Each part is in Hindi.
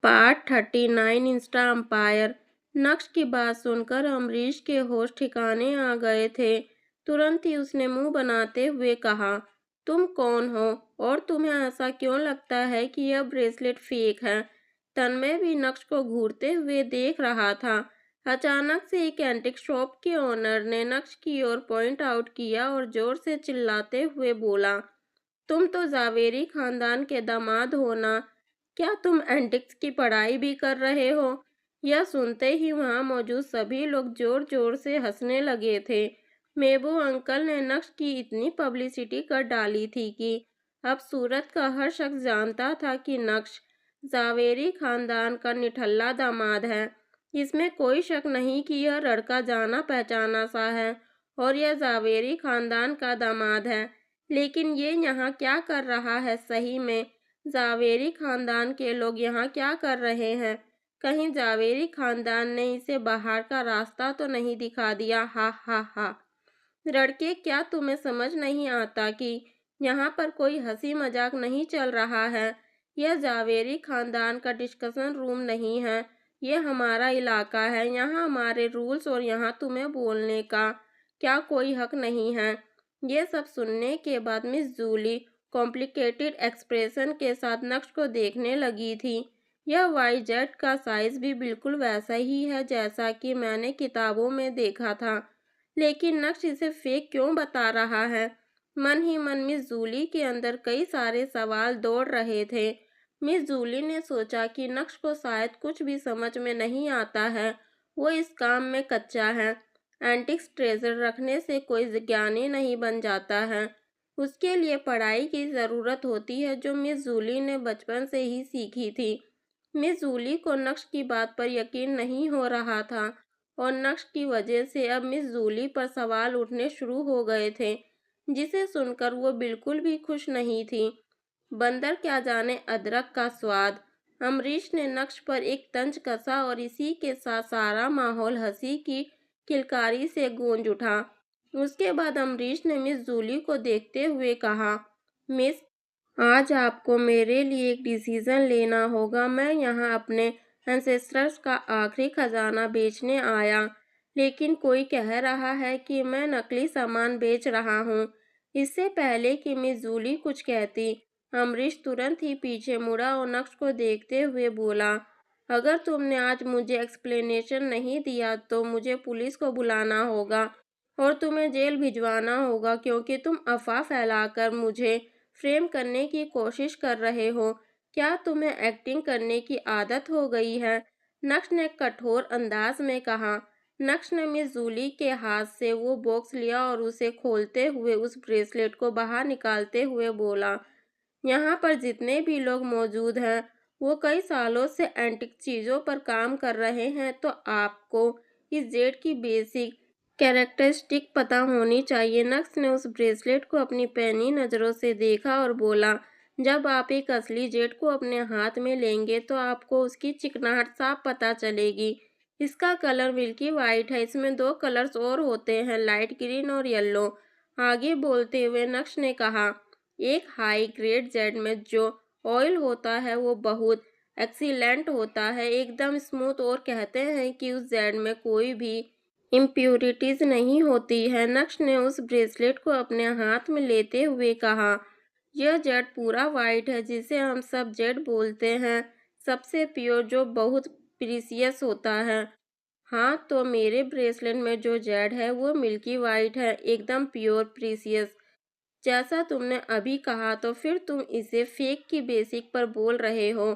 Part 39 Insta umpire. नक्श की बात सुनकर अमरीश के होश ठिकाने आ गए थे। तुरंत ही उसने मुंह बनाते हुए कहा, तुम कौन हो और तुम्हें ऐसा क्यों लगता है कि यह ब्रेसलेट फेक है? तन्मय भी नक्श को घूरते हुए देख रहा था। अचानक से एक एंटिक शॉप के ओनर ने नक्श की ओर पॉइंट आउट किया और जोर से चिल्लाते हुए बोला, तुम तो जावेरी खानदान के दामाद हो ना? क्या तुम एंटिक्स की पढ़ाई भी कर रहे हो? यह सुनते ही वहां मौजूद सभी लोग जोर जोर से हंसने लगे थे। मेबू अंकल ने नक्श की इतनी पब्लिसिटी कर डाली थी कि अब सूरत का हर शख्स जानता था कि नक्श जावेरी खानदान का निठल्ला दामाद है। इसमें कोई शक नहीं कि यह लड़का जाना पहचाना सा है और यह जावेरी खानदान का दामाद है। लेकिन ये यहाँ क्या कर रहा है? सही में जावेरी खानदान के लोग यहाँ क्या कर रहे हैं? कहीं जावेरी खानदान ने इसे बाहर का रास्ता तो नहीं दिखा दिया? हा हा हा। लड़के, क्या तुम्हें समझ नहीं आता कि यहाँ पर कोई हंसी मजाक नहीं चल रहा है? यह जावेरी खानदान का डिस्कशन रूम नहीं है, ये हमारा इलाका है। यहाँ हमारे रूल्स और यहाँ तुम्हें बोलने का क्या कोई हक नहीं है? ये सब सुनने के बाद मिस जूली कॉम्प्लिकेटेड एक्सप्रेशन के साथ नक्श को देखने लगी थी। यह वाई जेट का साइज भी बिल्कुल वैसा ही है जैसा कि मैंने किताबों में देखा था, लेकिन नक्श इसे फेक क्यों बता रहा है? मन ही मन मिस जूली के अंदर कई सारे सवाल दौड़ रहे थे। मिस जूली ने सोचा कि नक्श को शायद कुछ भी समझ में नहीं आता है, वो इस काम में कच्चा है। एंटिक्स ट्रेजर रखने से कोई ज्ञानी नहीं बन जाता है, उसके लिए पढ़ाई की ज़रूरत होती है, जो मिस जूली ने बचपन से ही सीखी थी। मिस जूली को नक्श की बात पर यकीन नहीं हो रहा था और नक्श की वजह से अब मिस जूली पर सवाल उठने शुरू हो गए थे, जिसे सुनकर वो बिल्कुल भी खुश नहीं थी। बंदर क्या जाने अदरक का स्वाद। अमरीश ने नक्श पर एक तंज कसा और इसी के साथ सारा माहौल हंसी की किलकारी से गूंज उठा। उसके बाद अमरीश ने मिस जूली को देखते हुए कहा, मिस, आज आपको मेरे लिए एक डिसीजन लेना होगा। मैं यहाँ अपने एंसेस्टर्स का आखिरी खजाना बेचने आया, लेकिन कोई कह रहा है कि मैं नकली सामान बेच रहा हूँ। इससे पहले कि मिस जूली कुछ कहती, अमरीश तुरंत ही पीछे मुड़ा और नक्श को देखते हुए बोला, अगर तुमने आज मुझे एक्सप्लेनेशन नहीं दिया तो मुझे पुलिस को बुलाना होगा और तुम्हें जेल भिजवाना होगा, क्योंकि तुम अफवाह फैलाकर मुझे फ्रेम करने की कोशिश कर रहे हो। क्या तुम्हें एक्टिंग करने की आदत हो गई है? नक्श ने कठोर अंदाज में कहा। नक्श ने मिस जूली के हाथ से वो बॉक्स लिया और उसे खोलते हुए उस ब्रेसलेट को बाहर निकालते हुए बोला, यहाँ पर जितने भी लोग मौजूद हैं वो कई सालों से एंटिक चीज़ों पर काम कर रहे हैं, तो आपको इस जेट की बेसिक कैरेक्टरिस्टिक पता होनी चाहिए। नक्श ने उस ब्रेसलेट को अपनी पैनी नज़रों से देखा और बोला, जब आप एक असली जेट को अपने हाथ में लेंगे तो आपको उसकी चिकनाहट साफ पता चलेगी। इसका कलर मिल्की वाइट है, इसमें दो कलर्स और होते हैं, लाइट ग्रीन और येलो। आगे बोलते हुए नक्श ने कहा, एक हाई ग्रेड जेड में जो ऑयल होता है वो बहुत एक्सीलेंट होता है, एकदम स्मूथ, और कहते हैं कि उस जेड में कोई भी इम्प्यूरिटीज नहीं होती है। नक्श ने उस ब्रेसलेट को अपने हाथ में लेते हुए कहा, यह जेड पूरा वाइट है, जिसे हम सब जेड बोलते हैं, सबसे प्योर, जो बहुत प्रीसियस होता है। हाँ, तो मेरे ब्रेसलेट में जो जेड है वो मिल्की वाइट है, एकदम प्योर प्रीसियस, जैसा तुमने अभी कहा। तो फिर तुम इसे फेक की बेसिक पर बोल रहे हो?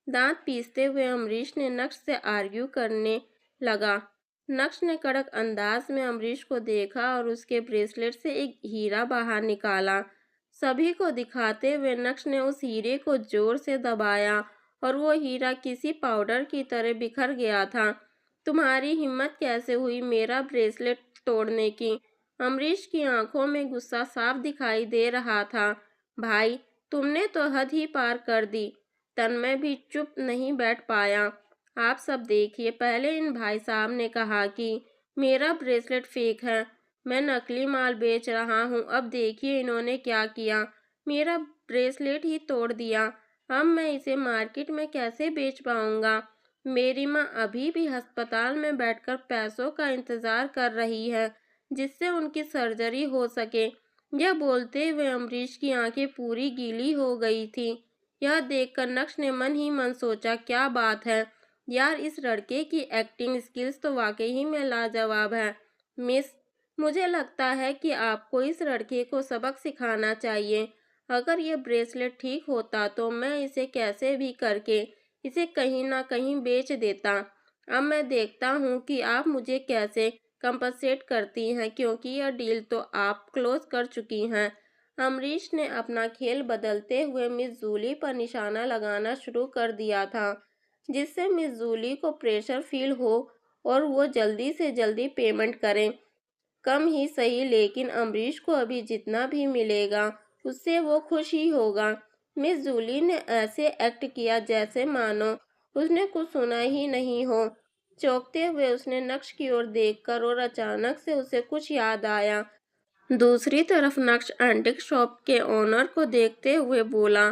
दांत पीसते हुए अमरीश ने नक्श से आर्ग्यू करने लगा। नक्श ने कड़क अंदाज में अमरीश को देखा और उसके ब्रेसलेट से एक हीरा बाहर निकाला। सभी को दिखाते हुए नक्श ने उस हीरे को जोर से दबाया और वो हीरा किसी पाउडर की तरह बिखर गया था। तुम्हारी हिम्मत कैसे हुई मेरा ब्रेसलेट तोड़ने की? अमरीश की आंखों में गुस्सा साफ दिखाई दे रहा था। भाई, तुमने तो हद ही पार कर दी। तन्मय भी चुप नहीं बैठ पाया। आप सब देखिए, पहले इन भाई साहब ने कहा कि मेरा ब्रेसलेट फेक है, मैं नकली माल बेच रहा हूँ, अब देखिए इन्होंने क्या किया, मेरा ब्रेसलेट ही तोड़ दिया। अब मैं इसे मार्केट में कैसे बेच पाऊंगा? मेरी माँ अभी भी अस्पताल में बैठकर पैसों का इंतजार कर रही है, जिससे उनकी सर्जरी हो सके। यह बोलते हुए अमरीश की आंखें पूरी गीली हो गई थी। यह देखकर नक्श ने मन ही मन सोचा, क्या बात है यार, इस लड़के की एक्टिंग स्किल्स तो वाकई ही में लाजवाब है। मिस, मुझे लगता है कि आपको इस लड़के को सबक सिखाना चाहिए। अगर ये ब्रेसलेट ठीक होता तो मैं इसे कैसे भी करके इसे कहीं ना कहीं बेच देता। अब मैं देखता हूँ कि आप मुझे कैसे कंपनसेट करती हैं, क्योंकि यह डील तो आप क्लोज कर चुकी हैं। अमरीश ने अपना खेल बदलते हुए मिस जूली पर निशाना लगाना शुरू कर दिया था, जिससे मिस जूली को प्रेशर फील हो और वो जल्दी से जल्दी पेमेंट करें। कम ही सही, लेकिन अमरीश को अभी जितना भी मिलेगा उससे वो खुश ही होगा। मिस जूली ने ऐसे एक्ट किया जैसे मानो उसने कुछ सुना ही नहीं हो। चौंकते हुए उसने नक्श की ओर देखकर और अचानक से उसे कुछ याद आया। दूसरी तरफ नक्श एंटिक शॉप के ओनर को देखते हुए बोला,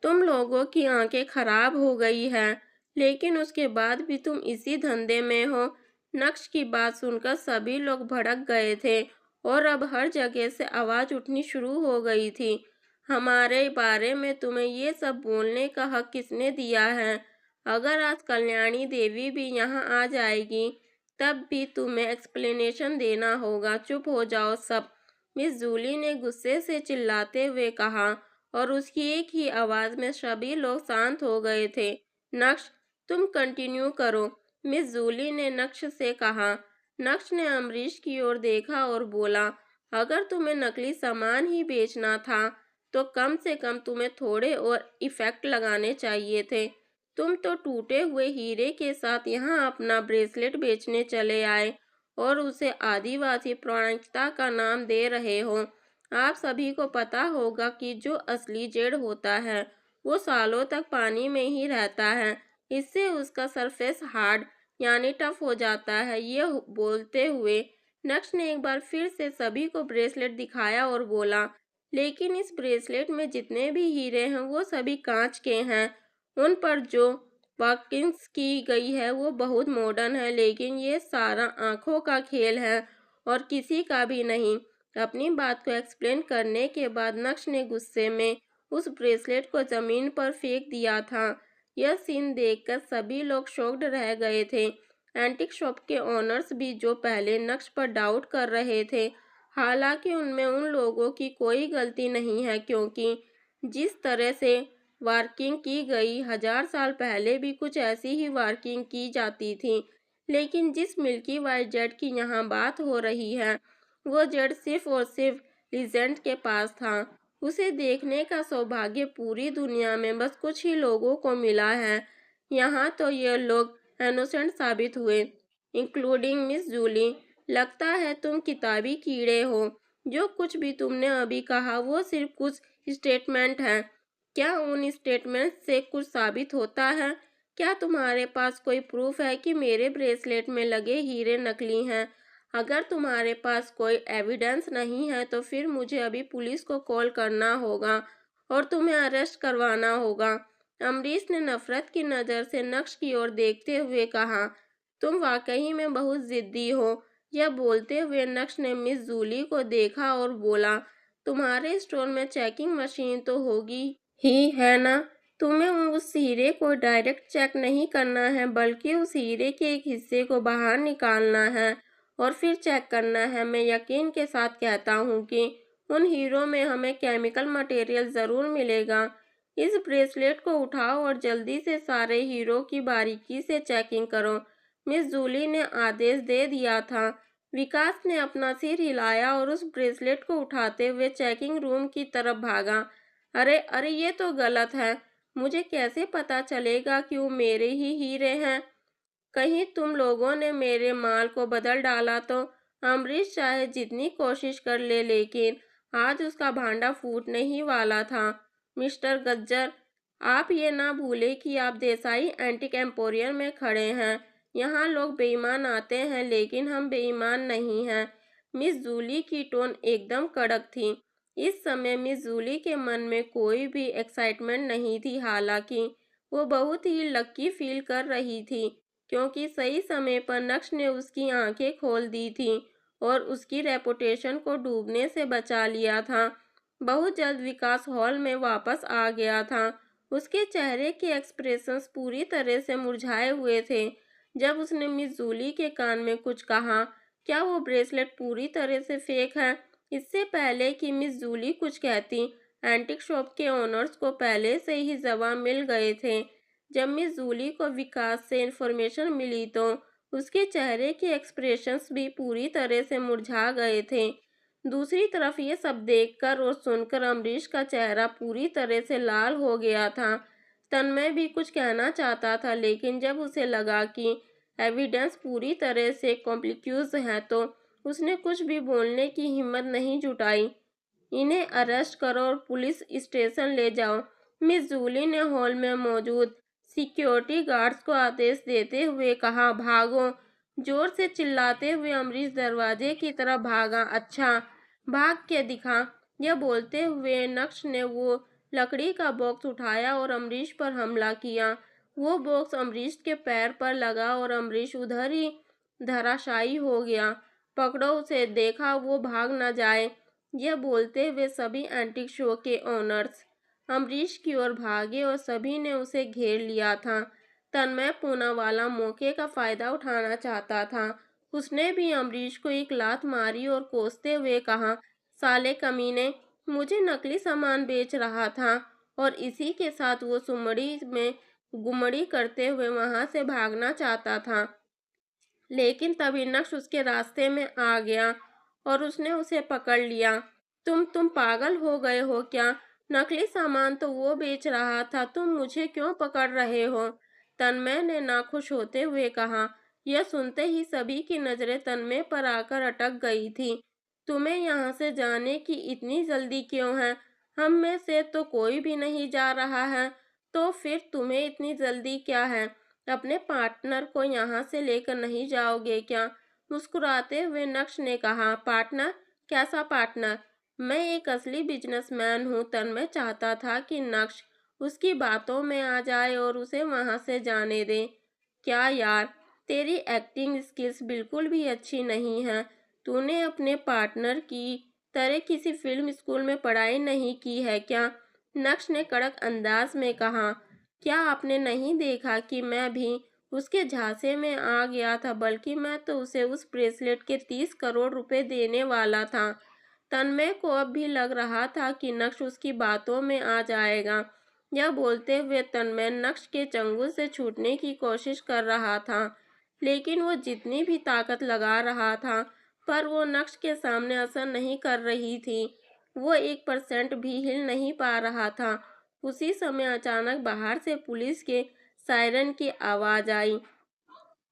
तुम लोगों की आंखें खराब हो गई है, लेकिन उसके बाद भी तुम इसी धंधे में हो। नक्श की बात सुनकर सभी लोग भड़क गए थे और अब हर जगह से आवाज उठनी शुरू हो गई थी। हमारे बारे में तुम्हें ये सब बोलने का हक किसने दिया है? अगर आज कल्याणी देवी भी यहाँ आ जाएगी तब भी तुम्हें एक्सप्लेनेशन देना होगा। चुप हो जाओ सब, मिस जूली ने गुस्से से चिल्लाते हुए कहा, और उसकी एक ही आवाज में सभी लोग शांत हो गए थे। नक्श, तुम कंटिन्यू करो, मिस जूली ने नक्श से कहा। नक्श ने अमरीश की ओर देखा और बोला, अगर तुम्हें नकली सामान ही बेचना था तो कम से कम तुम्हें थोड़े और इफेक्ट लगाने चाहिए थे। तुम तो टूटे हुए हीरे के साथ यहाँ अपना ब्रेसलेट बेचने चले आए और उसे आदिवासी पौराणिकता का नाम दे रहे हो। आप सभी को पता होगा कि जो असली जेड होता है वो सालों तक पानी में ही रहता है। इससे उसका सरफेस हार्ड यानी टफ हो जाता है। ये बोलते हुए नक्श ने एक बार फिर से सभी को ब्रेसलेट दिखाया और बोला, लेकिन इस ब्रेसलेट में जितने भी हीरे हैं वो सभी कांच के हैं। उन पर जो वर्किंग्स की गई है वो बहुत मॉडर्न है, लेकिन ये सारा आंखों का खेल है और किसी का भी नहीं। अपनी बात को एक्सप्लेन करने के बाद नक्श ने गुस्से में उस ब्रेसलेट को जमीन पर फेंक दिया था। यह सीन देखकर सभी लोग शॉक्ड रह गए थे। एंटिक शॉप के ओनर्स भी, जो पहले नक्श पर डाउट कर रहे थे, हालांकि उनमें उन लोगों की कोई गलती नहीं है, क्योंकि जिस तरह से वार्किंग की गई, 1000 साल पहले भी कुछ ऐसी ही वार्किंग की जाती थी। लेकिन जिस मिल्की वाइट जेट की यहाँ बात हो रही है वो जेट सिर्फ और सिर्फ लीजेंड के पास था। उसे देखने का सौभाग्य पूरी दुनिया में बस कुछ ही लोगों को मिला है। यहाँ तो ये लोग इनोसेंट साबित हुए, इंक्लूडिंग मिस जूली। लगता है तुम किताबी कीड़े हो। जो कुछ भी तुमने अभी कहा वो सिर्फ कुछ स्टेटमेंट है। क्या उन स्टेटमेंट से कुछ साबित होता है? क्या तुम्हारे पास कोई प्रूफ है कि मेरे ब्रेसलेट में लगे हीरे नकली हैं? अगर तुम्हारे पास कोई एविडेंस नहीं है तो फिर मुझे अभी पुलिस को कॉल करना होगा और तुम्हें अरेस्ट करवाना होगा। अमरीश ने नफरत की नज़र से नक्श की ओर देखते हुए कहा, तुम वाकई में बहुत जिद्दी हो। यह बोलते हुए नक्श ने मिस जूली को देखा और बोला, तुम्हारे स्टोर में चेकिंग मशीन तो होगी ही है ना? तुम्हें उस हीरे को डायरेक्ट चेक नहीं करना है, बल्कि उस हीरे के एक हिस्से को बाहर निकालना है और फिर चेक करना है। मैं यकीन के साथ कहता हूँ कि उन हीरों में हमें केमिकल मटेरियल ज़रूर मिलेगा। इस ब्रेसलेट को उठाओ और जल्दी से सारे हीरो की बारीकी से चेकिंग करो, मिस जूली ने आदेश दे दिया था। विकास ने अपना सिर हिलाया और उस ब्रेसलेट को उठाते हुए चेकिंग रूम की तरफ भागा। अरे अरे, ये तो गलत है। मुझे कैसे पता चलेगा कि वो मेरे ही हीरे हैं? कहीं तुम लोगों ने मेरे माल को बदल डाला तो? अमरीश चाहे जितनी कोशिश कर ले, लेकिन आज उसका भांडा फूटने ही वाला था। मिस्टर गज्जर, आप ये ना भूले कि आप देसाई एंटिक एम्पोरियम में खड़े हैं। यहाँ लोग बेईमान आते हैं, लेकिन हम बेईमान नहीं हैं। मिस जूली की टोन एकदम कड़क थी। इस समय मिस जूली के मन में कोई भी एक्साइटमेंट नहीं थी। हालांकि वो बहुत ही लकी फील कर रही थी, क्योंकि सही समय पर नक्श ने उसकी आंखें खोल दी थी और उसकी रेपुटेशन को डूबने से बचा लिया था। बहुत जल्द विकास हॉल में वापस आ गया था। उसके चेहरे के एक्सप्रेशंस पूरी तरह से मुरझाए हुए थे। जब उसने मिस जूली के कान में कुछ कहा, क्या वो ब्रेसलेट पूरी तरह से फेक है? इससे पहले कि मिस जूली कुछ कहती, एंटीक शॉप के ओनर्स को पहले से ही जवाब मिल गए थे। जब मिस जूली को विकास से इन्फॉर्मेशन मिली तो उसके चेहरे के एक्सप्रेशंस भी पूरी तरह से मुरझा गए थे। दूसरी तरफ ये सब देखकर और सुनकर अमरीश का चेहरा पूरी तरह से लाल हो गया था। तन्मय भी कुछ कहना चाहता था, लेकिन जब उसे लगा कि एविडेंस पूरी तरह से कॉम्प्लिक्यूज है तो उसने कुछ भी बोलने की हिम्मत नहीं जुटाई। इन्हें अरेस्ट करो और पुलिस स्टेशन ले जाओ, मिस जूली ने हॉल में मौजूद सिक्योरिटी गार्ड्स को आदेश देते हुए कहा। भागो! जोर से चिल्लाते हुए अमरीश दरवाजे की तरफ भागा। अच्छा, भाग के दिखा! यह बोलते हुए नक्श ने वो लकड़ी का बॉक्स उठाया और अमरीश पर हमला किया। वो बॉक्स अमरीश के पैर पर लगा और अमरीश उधर ही धराशायी हो गया। पकड़ो उसे, देखा वो भाग न जाए। यह बोलते हुए सभी एंटीक शो के ओनर्स अमरीश की ओर भागे और सभी ने उसे घेर लिया था। तन्मय पूनावाला मौके का फायदा उठाना चाहता था। उसने भी अमरीश को एक लात मारी और कोसते हुए कहा, साले कमीने, मुझे नकली सामान बेच रहा था। और इसी के साथ वो सुमड़ी में गुमड़ी करते हुए वहां से भागना चाहता था। लेकिन तभी नक्श उसके रास्ते में आ गया और उसने उसे पकड़ लिया। तुम पागल हो गए हो क्या? नकली सामान तो वो बेच रहा था, तुम मुझे क्यों पकड़ रहे हो? तन्मय ने नाखुश होते हुए कहा। यह सुनते ही सभी की नजरें तन्मय पर आकर अटक गई थी। तुम्हें यहाँ से जाने की इतनी जल्दी क्यों है? हम में से तो कोई भी नहीं जा रहा है, तो फिर तुम्हें इतनी जल्दी क्या है? अपने पार्टनर को यहाँ से लेकर नहीं जाओगे क्या? मुस्कुराते हुए नक्श ने कहा। पार्टनर? कैसा पार्टनर? मैं एक असली बिजनेसमैन हूँ। तन्मय चाहता था कि नक्श उसकी बातों में आ जाए और उसे वहाँ से जाने दे। क्या यार, तेरी एक्टिंग स्किल्स बिल्कुल भी अच्छी नहीं है। तूने अपने पार्टनर की तरह किसी फिल्म स्कूल में पढ़ाई नहीं की है क्या? नक्श ने कड़क अंदाज में कहा। क्या आपने नहीं देखा कि मैं भी उसके झांसे में आ गया था? बल्कि मैं तो उसे उस ब्रेसलेट के 30 करोड़ रुपए देने वाला था। तन्मय को अब भी लग रहा था कि नक्श उसकी बातों में आ जाएगा। यह बोलते हुए तन्मय नक्श के चंगुल से छूटने की कोशिश कर रहा था, लेकिन वो जितनी भी ताकत लगा रहा था, पर वो नक्श के सामने असर नहीं कर रही थी। वो 1% भी हिल नहीं पा रहा था। उसी समय अचानक बाहर से पुलिस के सायरन की आवाज आई।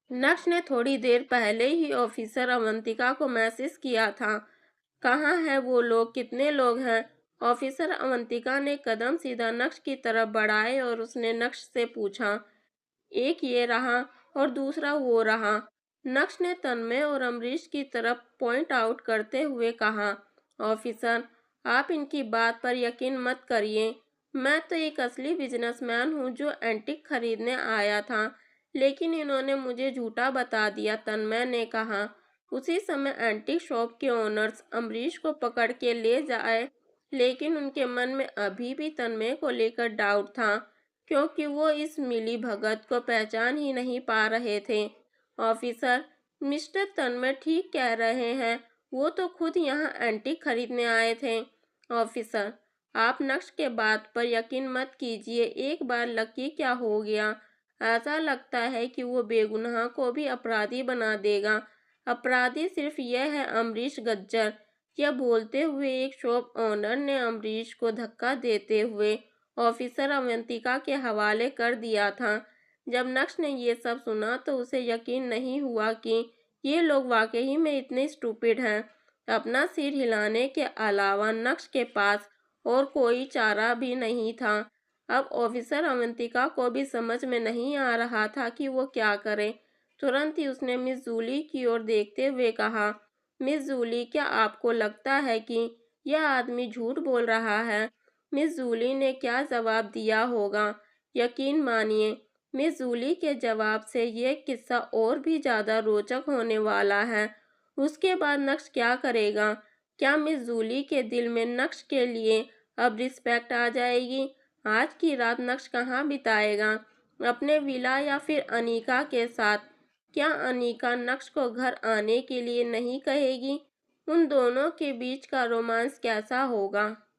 नक्श ने थोड़ी देर पहले ही ऑफिसर अवंतिका को मैसेज किया था। कहाँ है वो लोग? कितने लोग हैं? ऑफिसर अवंतिका ने कदम सीधा नक्श की तरफ बढ़ाए और उसने नक्श से पूछा। एक ये रहा और दूसरा वो रहा। नक्श ने तन्मय और अमरीश की तरफ पॉइंट आउट करते हुए कहा। ऑफिसर, आप इनकी बात पर यकीन मत करिए। मैं तो एक असली बिजनेसमैन हूँ जो एंटीक खरीदने आया था, लेकिन इन्होंने मुझे झूठा बता दिया, तन्मय ने कहा। उसी समय एंटीक शॉप के ओनर्स अमरीश को पकड़ के ले जाए, लेकिन उनके मन में अभी भी तन्मय को लेकर डाउट था, क्योंकि वो इस मिली भगत को पहचान ही नहीं पा रहे थे। ऑफिसर, मिस्टर तन्मय ठीक कह रहे हैं, वो तो खुद यहाँ एंटीक खरीदने आए थे। ऑफिसर, आप नक्श के बात पर यकीन मत कीजिए। एक बार लकी क्या हो गया? ऐसा लगता है कि वो बेगुनाह को भी अपराधी बना देगा। अपराधी सिर्फ यह है अमरीश गज्जर। यह बोलते हुए एक शॉप ओनर ने अमरीश को धक्का देते हुए ऑफिसर अवंतिका के हवाले कर दिया था। जब नक्श ने ये सब सुना तो उसे यकीन नहीं हुआ कि ये लोग वाकई में इतने स्टूपिड हैं। अपना सिर हिलाने के अलावा नक्श के पास और कोई चारा भी नहीं था। अब ऑफिसर अवंतिका को भी समझ में नहीं आ रहा था कि वो क्या करे। तुरंत ही उसने मिस जूली की ओर देखते हुए कहा, मिस जूली, क्या आपको लगता है कि यह आदमी झूठ बोल रहा है। मिस जूली ने क्या जवाब दिया होगा? यकीन मानिए, मिस जूली के जवाब से यह किस्सा और भी ज्यादा रोचक होने वाला है। उसके बाद नक्श क्या करेगा? क्या मिस जूली के दिल में नक्श के लिए अब रिस्पेक्ट आ जाएगी? आज की रात नक्श कहाँ बिताएगा? अपने विला या फिर अनीका के साथ? क्या अनीका नक्श को घर आने के लिए नहीं कहेगी? उन दोनों के बीच का रोमांस कैसा होगा?